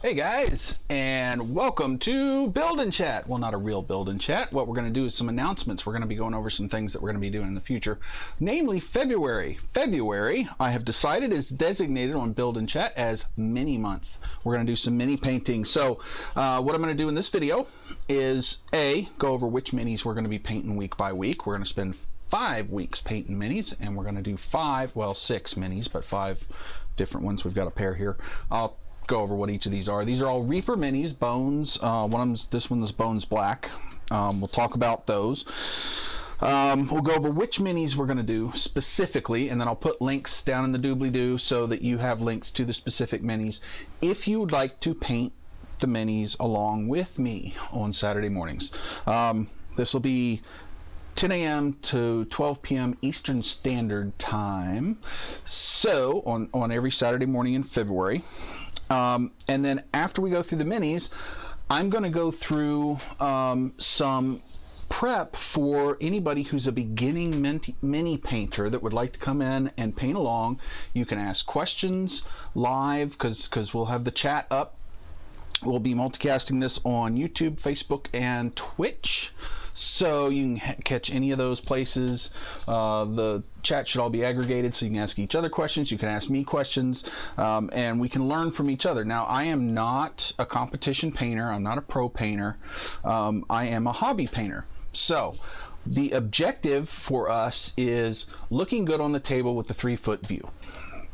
Hey guys, and welcome to Build and Chat. Well, not a real Build and Chat. What we're going to do is some announcements. We're going to be going over some things that we're going to be doing in the future, namely February. February, I have decided, is designated on Build and Chat as mini month. We're going to do some mini painting. So what I'm going to do in this video is go over which minis we're going to be painting week by week. We're going to spend 5 weeks painting minis, and we're going to do 6 minis, but 5 different ones. We've got a pair here. I'll go over what each of these are. These are all Reaper minis, Bones. This one is Bones Black. We'll talk about those. We'll go over which minis we're going to do specifically, and then I'll put links down in the doobly-doo so that you have links to the specific minis if you would like to paint the minis along with me on Saturday mornings. This will be 10 a.m. to 12 p.m. Eastern Standard Time, so on every Saturday morning in February. And then after we go through the minis, I'm going to go through some prep for anybody who's a beginning mini painter that would like to come in and paint along. You can ask questions live because we'll have the chat up. We'll be multicasting this on YouTube, Facebook, and Twitch, so you can catch any of those places. The chat should all be aggregated, so you can ask each other questions, you can ask me questions, and we can learn from each other. Now, I am not a competition painter, I'm not a pro painter, I am a hobby painter. So the objective for us is looking good on the table with the 3-foot view.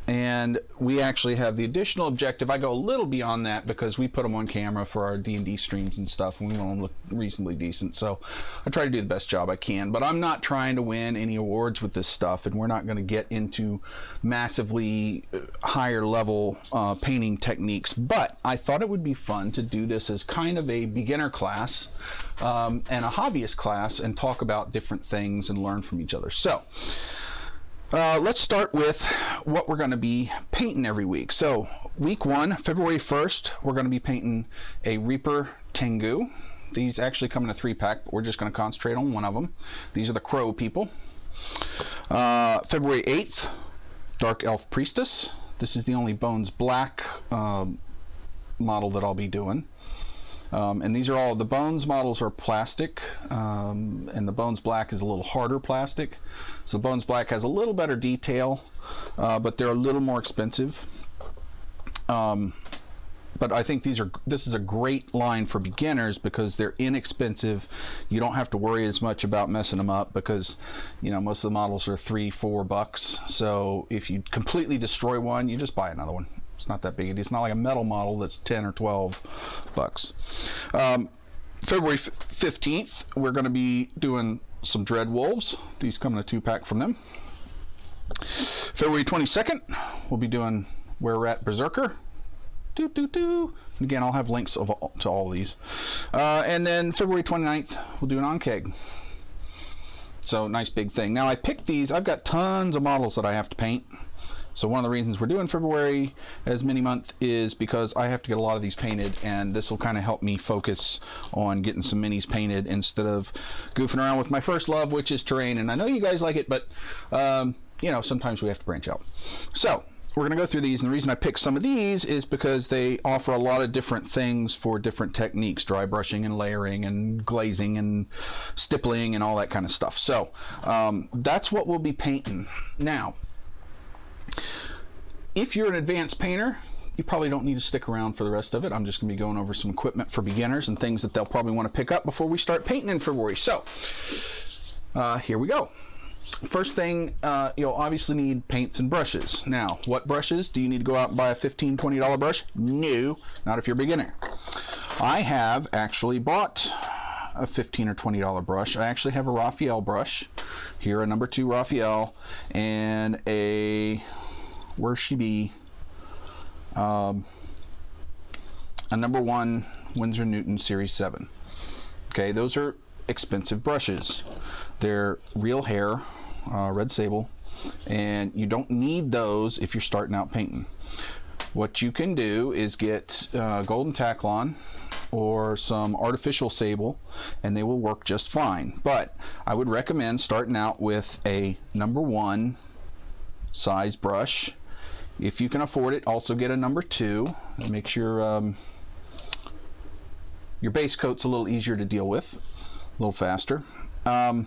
And we actually have the additional objective. I go a little beyond that because we put them on camera for our D&D streams and stuff, and we want them to look reasonably decent. So I try to do the best job I can. But I'm not trying to win any awards with this stuff, and we're not going to get into massively higher level painting techniques. But I thought it would be fun to do this as kind of a beginner class and a hobbyist class and talk about different things and learn from each other. So let's start with what we're going to be painting every week. So week 1, February 1st, we're going to be painting a Reaper Tengu. These actually come in a 3-pack, but we're just going to concentrate on one of them. These are the Crow people. February 8th, Dark Elf Priestess. This is the only Bones Black model that I'll be doing. And these are all, the Bones models are plastic, and the Bones Black is a little harder plastic. So Bones Black has a little better detail, but they're a little more expensive. But I think this is a great line for beginners because they're inexpensive. You don't have to worry as much about messing them up because, you know, most of the models are $3-4. So if you completely destroy one, you just buy another one. It's not that big. It's not like a metal model that's 10 or 12 bucks. February 15th, we're going to be doing some Dread Wolves. These come in a 2-pack from them. February 22nd, we'll be doing Wererat Berserker. And again, I'll have links to all these. And then February 29th, we'll do an Ankheg. So nice big thing. Now I picked these. I've got tons of models that I have to paint. So one of the reasons we're doing February as mini month is because I have to get a lot of these painted, and this will kind of help me focus on getting some minis painted instead of goofing around with my first love, which is terrain. And I know you guys like it, but you know, sometimes we have to branch out. So we're going to go through these, and the reason I picked some of these is because they offer a lot of different things for different techniques, dry brushing and layering and glazing and stippling and all that kind of stuff. So that's what we'll be painting. Now, if you're an advanced painter, you probably don't need to stick around for the rest of it. I'm just going to be going over some equipment for beginners and things that they'll probably want to pick up before we start painting in February. So here we go. First thing, you'll obviously need paints and brushes. Now, what brushes? Do you need to go out and buy a $15, $20 brush? No, not if you're a beginner. I have actually bought a $15 or $20 brush. I actually have a Raphael brush here, a number 2 Raphael, and a, where's she be, a number 1 Winsor Newton Series 7. Okay, those are expensive brushes. They're real hair, red sable, and you don't need those if you're starting out painting. What you can do is get golden Taklon or some artificial sable, and they will work just fine. But I would recommend starting out with a number 1 size brush. If you can afford it, also get a number 2. It makes your Your base coat's a little easier to deal with, a little faster. Then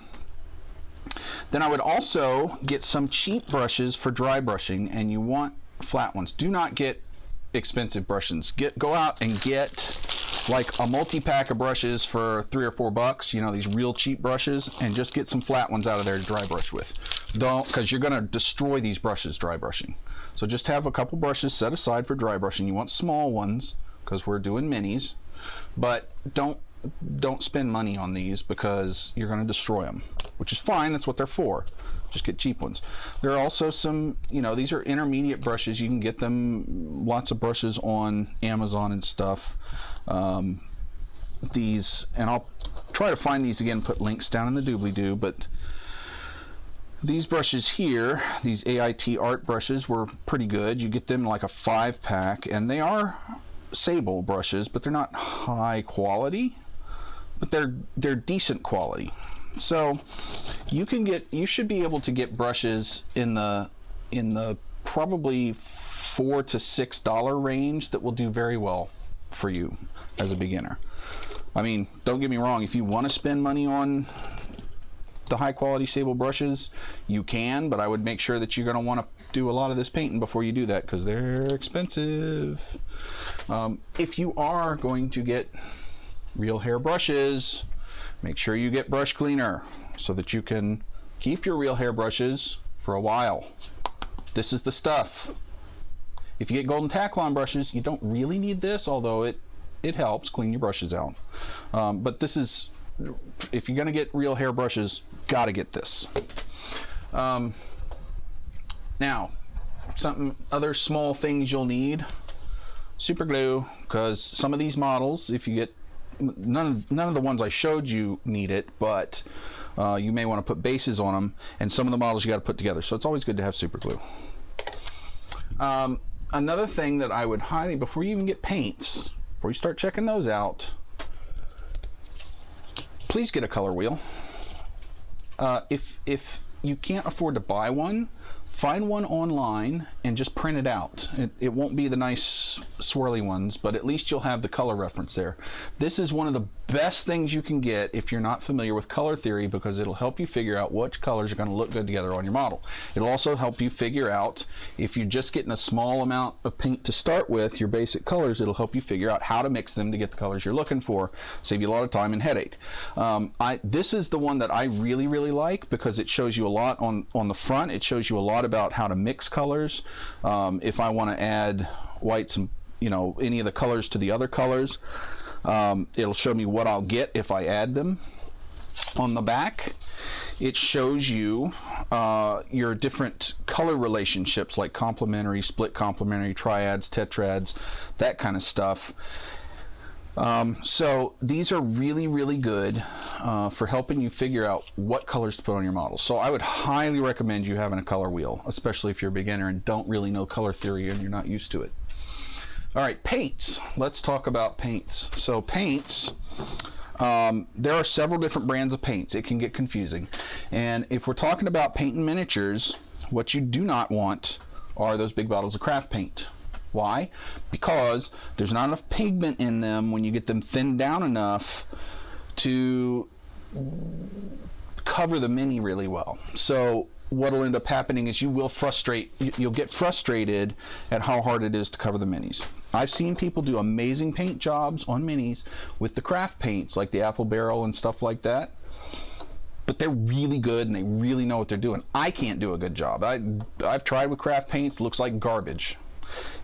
I would also get some cheap brushes for dry brushing, and you want flat ones. Do not get expensive brushes. Go out and get like a multi-pack of brushes for $3 or $4, you know, these real cheap brushes, and just get some flat ones out of there to dry brush with. Don't, because you're going to destroy these brushes dry brushing. So just have a couple brushes set aside for dry brushing. You want small ones because we're doing minis, but don't spend money on these because you're going to destroy them, which is fine. That's what they're for. Just get cheap ones. There are also some, you know, these are intermediate brushes. You can get them, lots of brushes on Amazon and stuff. These, and I'll try to find these again, put links down in the doobly-doo, but these brushes here, these AIT art brushes, were pretty good. You get them like a 5-pack, and they are sable brushes, but they're not high quality, but they're decent quality. So you should be able to get brushes in the probably $4 to $6 range that will do very well for you as a beginner. I mean, don't get me wrong, if you want to spend money on the high quality sable brushes, you can, but I would make sure that you're going to want to do a lot of this painting before you do that, because they're expensive. If you are going to get real hair brushes, make sure you get brush cleaner so that you can keep your real hair brushes for a while. This is the stuff. If you get golden taklon brushes, you don't really need this, although it helps clean your brushes out. But this is, if you're going to get real hair brushes, gotta get this. Now, other small things you'll need. Super glue, because some of these models, if you get, none of the ones I showed you need it, but you may want to put bases on them, and some of the models you got to put together, so it's always good to have super glue. Another thing that I would highly, before you even get paints, before you start checking those out, please get a color wheel. If you can't afford to buy one, find one online and just print it out. It won't be the nice swirly ones, but at least you'll have the color reference there. This is one of the best things you can get if you're not familiar with color theory, because it'll help you figure out which colors are going to look good together on your model. It'll also help you figure out, if you're just getting a small amount of paint to start with, your basic colors, it'll help you figure out how to mix them to get the colors you're looking for. Save you a lot of time and headache. This is the one that I really, really like, because it shows you a lot on the front. It shows you a lot about how to mix colors. If I want to add whites and, you know, any of the colors to the other colors, it'll show me what I'll get if I add them. On the back, it shows you your different color relationships, like complementary, split complementary, triads, tetrads, that kind of stuff. So these are really, really good for helping you figure out what colors to put on your model. So I would highly recommend you having a color wheel, especially if you're a beginner and don't really know color theory and you're not used to it. All right, paints. Let's talk about paints. So paints, there are several different brands of paints. It can get confusing. And if we're talking about painting miniatures, what you do not want are those big bottles of craft paint. Why? Because there's not enough pigment in them when you get them thinned down enough to cover the mini really well. So what'll end up happening is you'll get frustrated at how hard it is to cover the minis. I've seen people do amazing paint jobs on minis with the craft paints, like the apple barrel and stuff like that, but they're really good and they really know what they're doing. I can't do a good job. I've tried with craft paints, looks like garbage.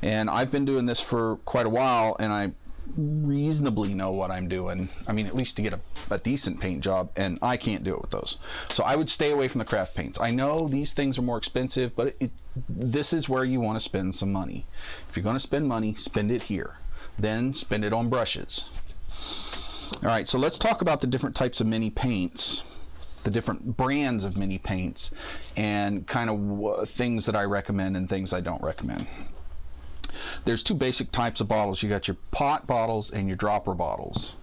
And I've been doing this for quite a while, and I reasonably know what I'm doing. I mean, at least to get a decent paint job, and I can't do it with those. So I would stay away from the craft paints. I know these things are more expensive, but this is where you want to spend some money. If you're going to spend money, spend it here. Then spend it on brushes. All right, so let's talk about the different types of mini paints, the different brands of mini paints, and kind of things that I recommend and things I don't recommend. There's two basic types of bottles. You got your pot bottles and your dropper bottles.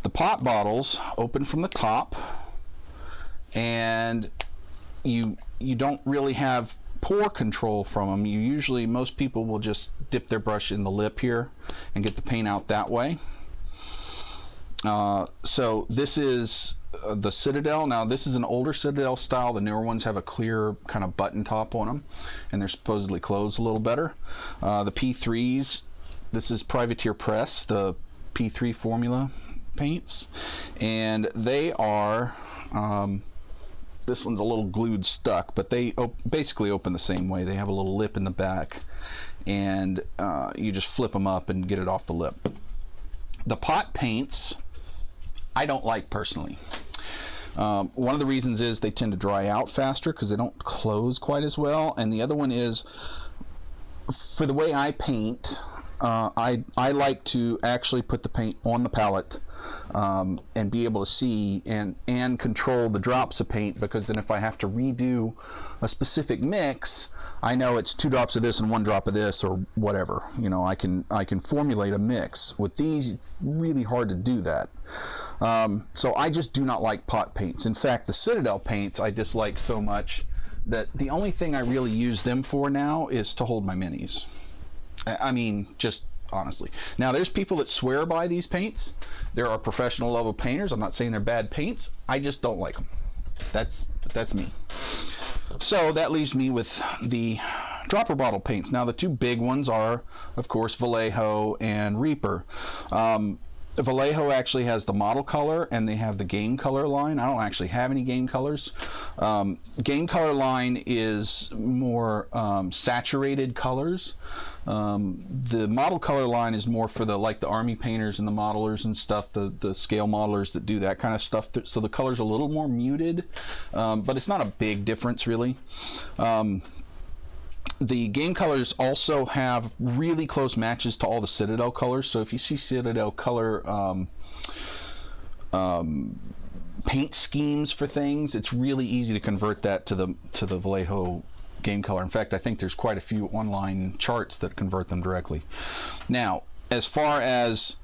The pot bottles open from the top, and you don't really have pour control from them. Most people will just dip their brush in the lip here and get the paint out that way. So this is the Citadel. Now this is an older Citadel style. The newer ones have a clear kind of button top on them, and they're supposedly closed a little better. The P3s, this is Privateer Press, the P3 formula paints, and they are, this one's a little glued stuck, but they basically open the same way. They have a little lip in the back, and you just flip them up and get it off the lip. The pot paints, I don't like personally. One of the reasons is they tend to dry out faster because they don't close quite as well, and the other one is, for the way I paint, I like to actually put the paint on the palette and be able to see and control the drops of paint, because then if I have to redo a specific mix, I know it's 2 drops of this and 1 drop of this or whatever. You know, I can formulate a mix. With these, it's really hard to do that. So I just do not like pot paints. In fact, the Citadel paints I dislike so much that the only thing I really use them for now is to hold my minis. I mean, just honestly. Now, there's people that swear by these paints. There are professional level painters. I'm not saying they're bad paints. I just don't like them. That's me. So that leaves me with the dropper bottle paints. Now, the 2 big ones are, of course, Vallejo and Reaper. Vallejo actually has the model color, and they have the game color line. I don't actually have any game colors. Game color line is more saturated colors. The model color line is more for the army painters and the modelers and stuff, the scale modelers that do that kind of stuff. So the color's a little more muted, but it's not a big difference really. The game colors also have really close matches to all the Citadel colors. So if you see Citadel color paint schemes for things, it's really easy to convert that to the Vallejo game color. In fact, I think there's quite a few online charts that convert them directly. Now, as far as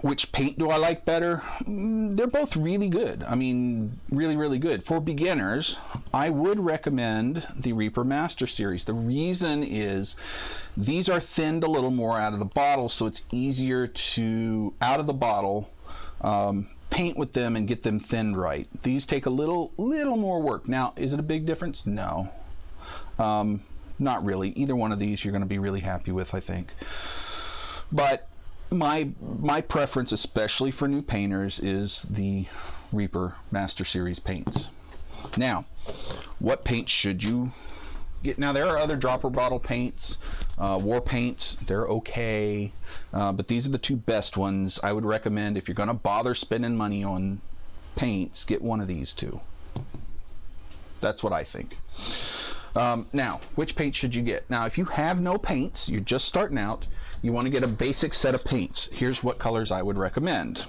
which paint do I like better, they're both really good. I mean, really, really good. For beginners, I would recommend the Reaper Master Series. The reason is these are thinned a little more out of the bottle, so it's easier to, out of the bottle, paint with them and get them thinned right. These take a little more work. Now, is it a big difference? No. Not really. Either one of these you're going to be really happy with, I think. But my preference, especially for new painters, is the Reaper Master Series paints. Now, what paint should you get? Now, there are other dropper bottle paints, war paints. They're okay, but these are the 2 best ones. I would recommend, if you're going to bother spending money on paints, get one of these 2. That's what I think. Now, which paint should you get? Now, if you have no paints, you're just starting out, you want to get a basic set of paints. Here's what colors I would recommend.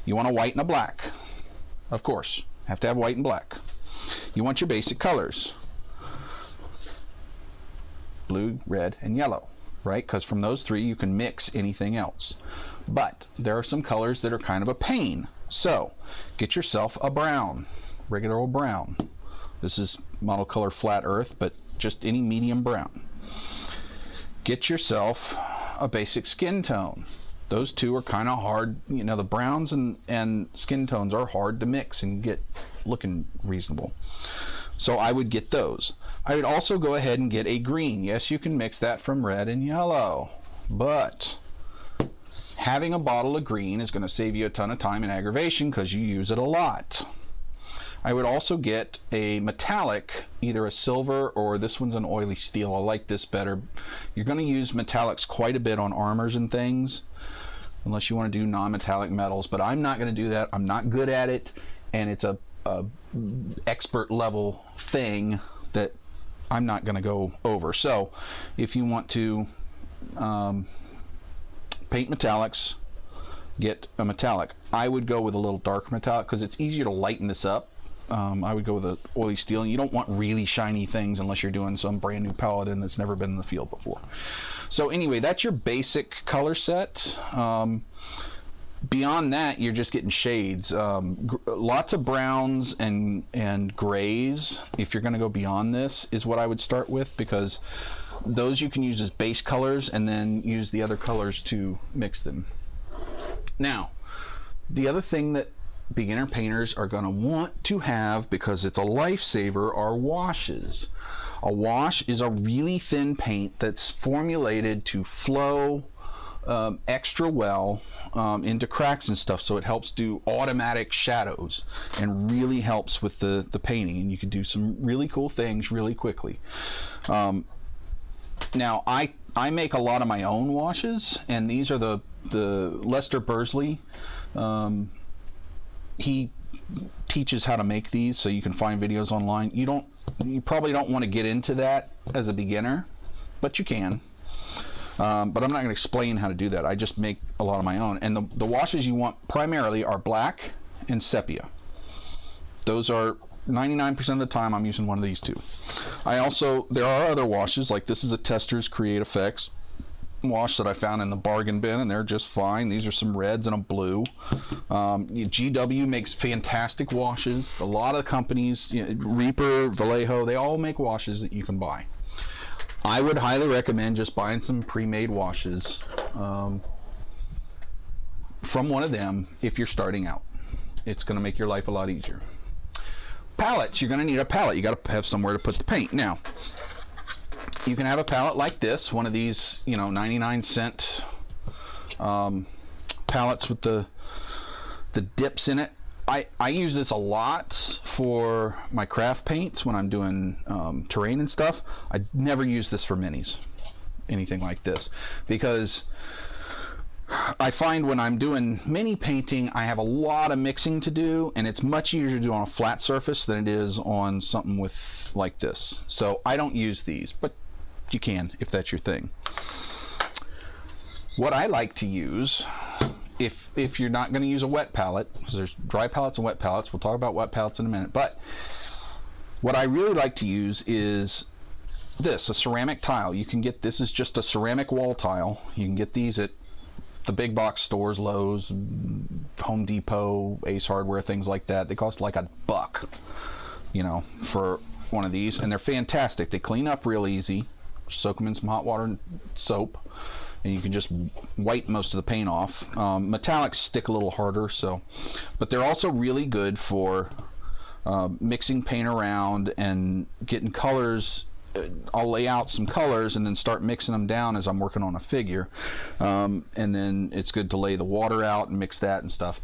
You want a white and a black. Of course, have to have white and black. You want your basic colors. Blue, red, and yellow, right? Because from those 3 you can mix anything else. But there are some colors that are kind of a pain. So, get yourself a brown, regular old brown. This is model color Flat Earth, but just any medium brown. Get yourself a basic skin tone. Those 2 are kind of hard. You know, the browns and skin tones are hard to mix and get looking reasonable. So I would get those. I would also go ahead and get a green. Yes, you can mix that from red and yellow, but having a bottle of green is going to save you a ton of time and aggravation because you use it a lot. I would also get a metallic, either a silver or this one's an oily steel. I like this better. You're going to use metallics quite a bit on armors and things, unless you want to do non-metallic metals, but I'm not going to do that. I'm not good at it, and it's a expert level thing that I'm not going to go over. So if you want to paint metallics, get a metallic. I would go with a little darker metallic because it's easier to lighten this up. I would go with an oily steel, and you don't want really shiny things unless you're doing some brand new paladin that's never been in the field before. So anyway, that's your basic color set. Beyond that, you're just getting shades. Lots of browns and grays, if you're going to go beyond this, is what I would start with, because those you can use as base colors and then use the other colors to mix them. Now, the other thing that beginner painters are going to want to have, because it's a lifesaver, are washes. A wash is a really thin paint that's formulated to flow extra well into cracks and stuff, so it helps do automatic shadows and really helps with the painting, and you can do some really cool things really quickly. Now I make a lot of my own washes, and these are the Lester Bursley. He teaches how to make these, so you can find videos online. You probably don't want to get into that as a beginner, but you can. But I'm not going to explain how to do that. I just make a lot of my own. And the washes you want primarily are black and sepia. Those are 99% of the time I'm using one of these two. There are other washes, like this is a Testors Create Effects wash that I found in the bargain bin, and they're just fine. These are some reds and a blue. GW makes fantastic washes. A lot of companies, Reaper, Vallejo, they all make washes that you can buy. I would highly recommend just buying some pre-made washes from one of them if you're starting out. It's going to make your life a lot easier. Palettes, you're going to need a palette. You got to have somewhere to put the paint. Now, you can have a palette like this, one of these, 99-cent palettes with the dips in it. I use this a lot for my craft paints when I'm doing terrain and stuff. I never use this for minis, anything like this, because I find when I'm doing mini painting, I have a lot of mixing to do, and it's much easier to do on a flat surface than it is on something with like this. So I don't use these, but you can if that's your thing. What I like to use, if you're not going to use a wet palette, because there's dry palettes and wet palettes, we'll talk about wet palettes in a minute, but what I really like to use is this, a ceramic tile. You can get, this is just a ceramic wall tile. You can get these at the big box stores, Lowe's, Home Depot, Ace Hardware, things like that. They cost like $1, for one of these, and they're fantastic. They clean up real easy. Soak them in some hot water and soap, and you can just wipe most of the paint off. Metallics stick a little harder, but they're also really good for mixing paint around and getting colors. I'll lay out some colors and then start mixing them down as I'm working on a figure, and then it's good to lay the water out and mix that and stuff.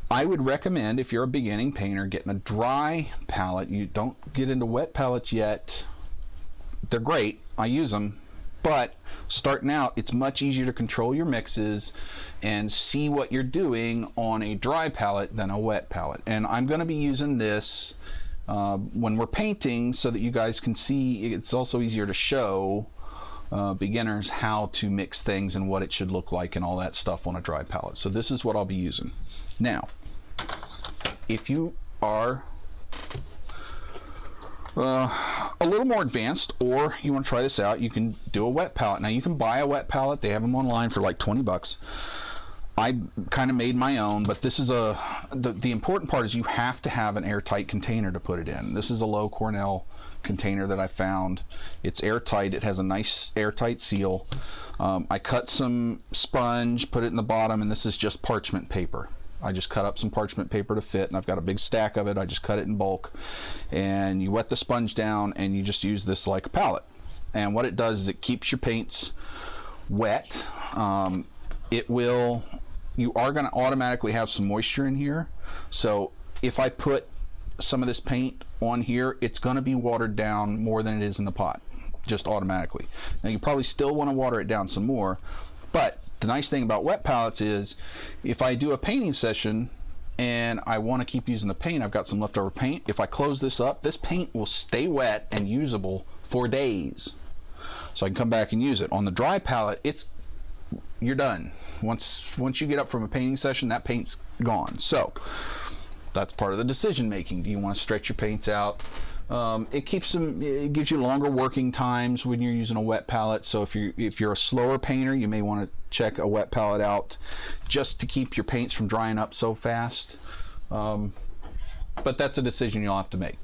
I would recommend, if you're a beginning painter, getting a dry palette. You don't get into wet palettes yet. They're great, I use them, but starting out, it's much easier to control your mixes and see what you're doing on a dry palette than a wet palette. And I'm going to be using this when we're painting, so that you guys can see. It's also easier to show beginners how to mix things and what it should look like and all that stuff on a dry palette. So this is what I'll be using. Now, if you are a little more advanced, or you want to try this out, you can do a wet palette. Now, you can buy a wet palette. They have them online for like 20 bucks. I kind of made my own, but this is the important part is you have to have an airtight container to put it in. This is a Low Cornell container that I found. It's airtight. It has a nice airtight seal. I cut some sponge, put it in the bottom, and this is just parchment paper. I just cut up some parchment paper to fit, and I've got a big stack of it. I just cut it in bulk, and you wet the sponge down, and you just use this like a palette. And what it does is it keeps your paints wet. You are going to automatically have some moisture in here, so if I put some of this paint on here, it's going to be watered down more than it is in the pot, just automatically. Now, you probably still want to water it down some more, but the nice thing about wet palettes is, if I do a painting session and I want to keep using the paint, I've got some leftover paint. If I close this up, this paint will stay wet and usable for days, so I can come back and use it. On the dry palette, you're done. Once you get up from a painting session, that paint's gone. So that's part of the decision making. Do you want to stretch your paints out? It gives you longer working times when you're using a wet palette. So if you're a slower painter, you may want to check a wet palette out just to keep your paints from drying up so fast. But that's a decision you'll have to make.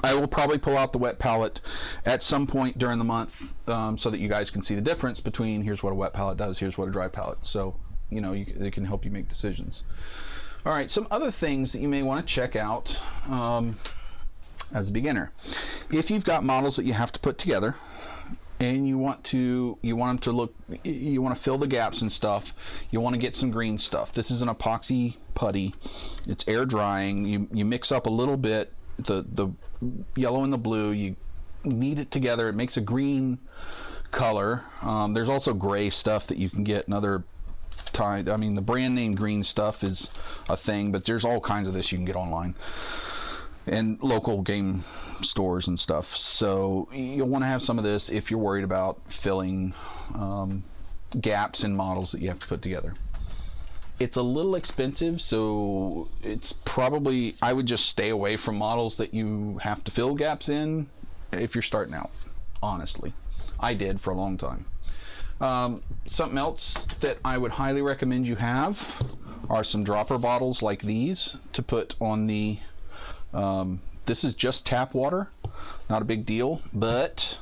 I will probably pull out the wet palette at some point during the month, so that you guys can see the difference between here's what a wet palette does, here's what a dry palette. So it can help you make decisions. All right, some other things that you may want to check out as a beginner. If you've got models that you have to put together, and you want them to look, you want to fill the gaps and stuff, you want to get some green stuff. This is an epoxy putty. It's air drying. You mix up a little bit, the yellow and the blue, you knead it together, it makes a green color. There's also gray stuff that you can get in other type. I mean, the brand name green stuff is a thing, but there's all kinds of this you can get online and local game stores and stuff. So you'll want to have some of this if you're worried about filling gaps in models that you have to put together. It's a little expensive, so it's probably, I would just stay away from models that you have to fill gaps in if you're starting out, honestly. I did for a long time. Something else that I would highly recommend you have are some dropper bottles like these to put on the this is just tap water, not a big deal, but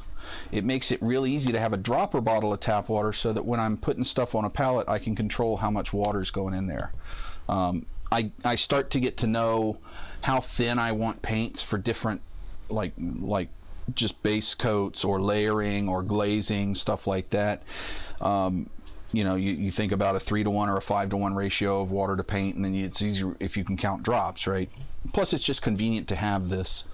it makes it really easy to have a dropper bottle of tap water so that when I'm putting stuff on a pallet, I can control how much water is going in there. I start to get to know how thin I want paints for different, like just base coats or layering or glazing, stuff like that. You think about a 3-to-1 or a 5-to-1 ratio of water to paint, and then it's easier if you can count drops, right? Plus, it's just convenient to have this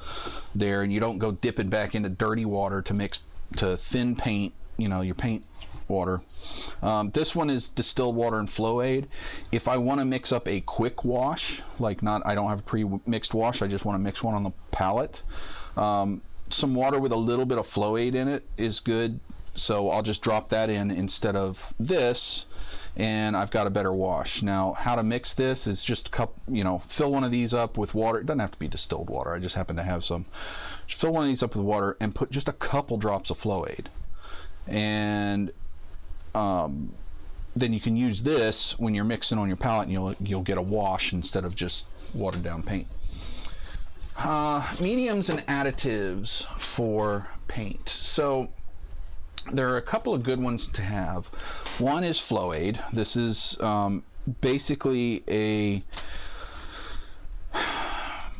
there, and you don't go dipping back into dirty water to mix to thin paint, your paint water. This one is distilled water and flow aid. If I want to mix up a quick wash, I don't have a pre-mixed wash, I just want to mix one on the palette. Some water with a little bit of flow aid in it is good. So I'll just drop that in instead of this, and I've got a better wash. Now, how to mix this is just fill one of these up with water. It doesn't have to be distilled water. I just happen to have some. Just fill one of these up with water and put just a couple drops of flow aid. And then you can use this when you're mixing on your palette, and you'll get a wash instead of just watered down paint. Mediums and additives for paint. So there are a couple of good ones to have. One is flow aid. This is basically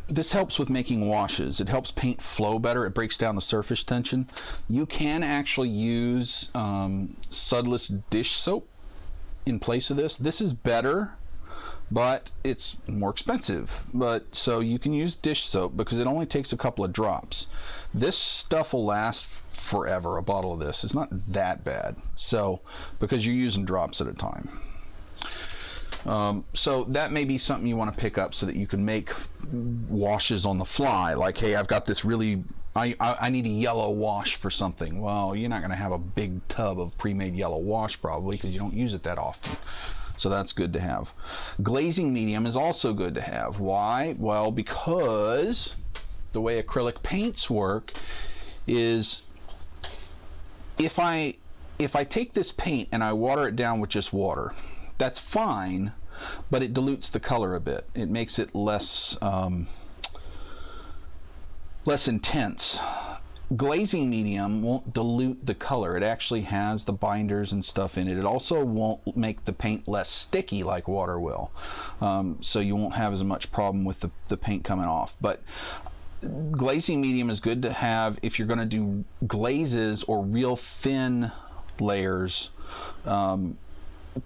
this helps with making washes. It helps paint flow better. It breaks down the surface tension. You can actually use sudless dish soap in place of this. This is better, but it's more expensive. So you can use dish soap because it only takes a couple of drops. This stuff will last forever. A bottle of this is not that bad, so because you're using drops at a time. So that may be something you want to pick up so that you can make washes on the fly. Like, hey, I've got this really, I need a yellow wash for something. Well, you're not going to have a big tub of pre-made yellow wash probably because you don't use it that often. So that's good to have. Glazing medium is also good to have. Why? Well, because the way acrylic paints work is if I take this paint and I water it down with just water, that's fine, but it dilutes the color a bit. It makes it less intense. Glazing medium won't dilute the color. It actually has the binders and stuff in it. It also won't make the paint less sticky like water will. So you won't have as much problem with the paint coming off. But glazing medium is good to have if you're going to do glazes or real thin layers,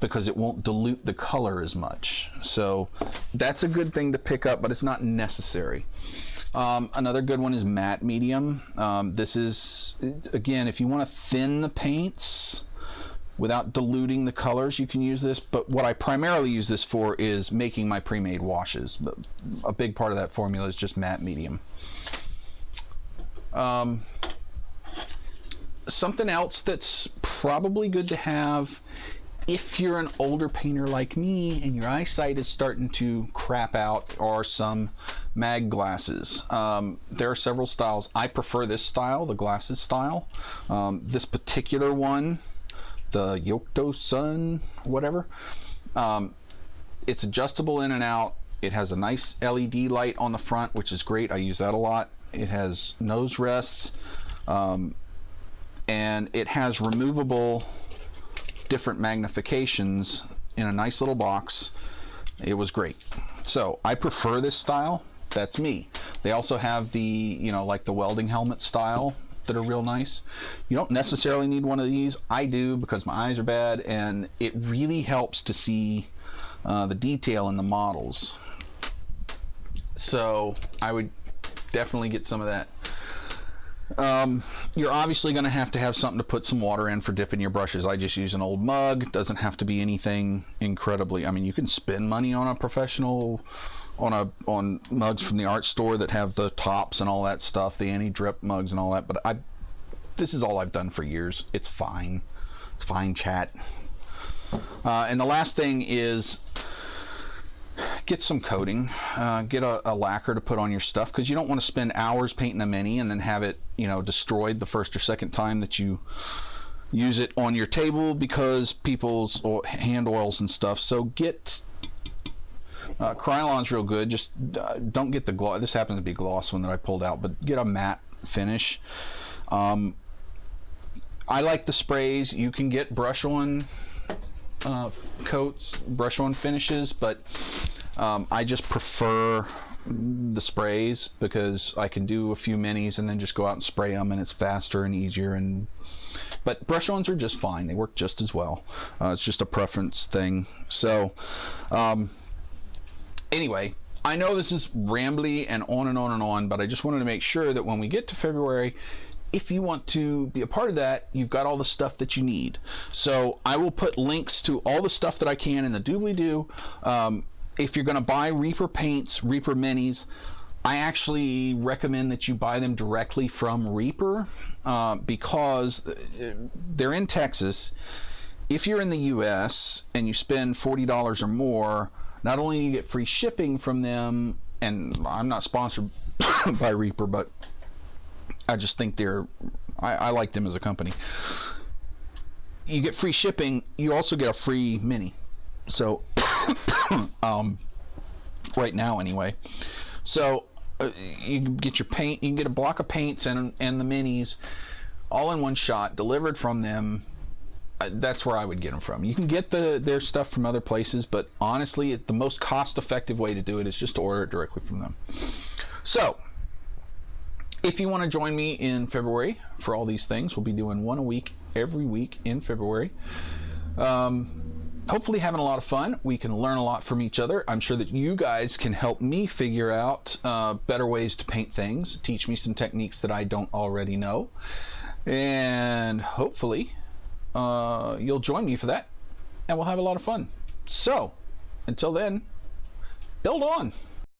because it won't dilute the color as much. So that's a good thing to pick up, but it's not necessary. Another good one is matte medium. This is, again, if you want to thin the paints without diluting the colors, you can use this. But what I primarily use this for is making my pre-made washes. But a big part of that formula is just matte medium. Something else that's probably good to have if you're an older painter like me and your eyesight is starting to crap out, are some mag glasses. There are several styles. I prefer this style, the glasses style. This particular one, the Yokto Sun, whatever, it's adjustable in and out. It has a nice LED light on the front, which is great. I use that a lot. It has nose rests, and it has removable different magnifications in a nice little box. It was great. So I prefer this style. That's me. They also have the, you know, like the welding helmet style that are real nice. You don't necessarily need one of these. I do, because my eyes are bad, and it really helps to see the detail in the models. So I would definitely get some of that. You're obviously going to have something to put some water in for dipping your brushes. I just use an old mug. It doesn't have to be anything incredibly, I mean, you can spend money on a professional, on mugs from the art store that have the tops and all that stuff, the anti-drip mugs and all that, but this is all I've done for years. It's fine. It's fine, chat. And the last thing is, get some coating. Get a lacquer to put on your stuff, because you don't want to spend hours painting a mini and then have it, you know, destroyed the first or second time that you use it on your table because people's hand oils and stuff. So get Krylon's real good. Just don't get the gloss. This happens to be a gloss one that I pulled out, but get a matte finish. I like the sprays. You can get brush on coats, brush on finishes, but I just prefer the sprays, because I can do a few minis and then just go out and spray them, and it's faster and easier. But brush ons are just fine. They work just as well. It's just a preference thing. So anyway, I know this is rambly and on and on and on, but I just wanted to make sure that when we get to February, if you want to be a part of that, you've got all the stuff that you need. So I will put links to all the stuff that I can in the doobly-doo. If you're going to buy Reaper paints, Reaper minis, I actually recommend that you buy them directly from Reaper, because they're in Texas. If you're in the US and you spend $40 or more, not only do you get free shipping from them, and I'm not sponsored by Reaper, but I just think I like them as a company. You get free shipping. You also get a free mini. So right now anyway. So you can get your paint. You can get a block of paints and the minis all in one shot, delivered from them. That's where I would get them from. You can get their stuff from other places, but honestly, the most cost-effective way to do it is just to order it directly from them. So if you want to join me in February for all these things, we'll be doing one a week, every week in February. Hopefully having a lot of fun. We can learn a lot from each other. I'm sure that you guys can help me figure out better ways to paint things, teach me some techniques that I don't already know, and hopefully you'll join me for that, and we'll have a lot of fun. So until then, build on.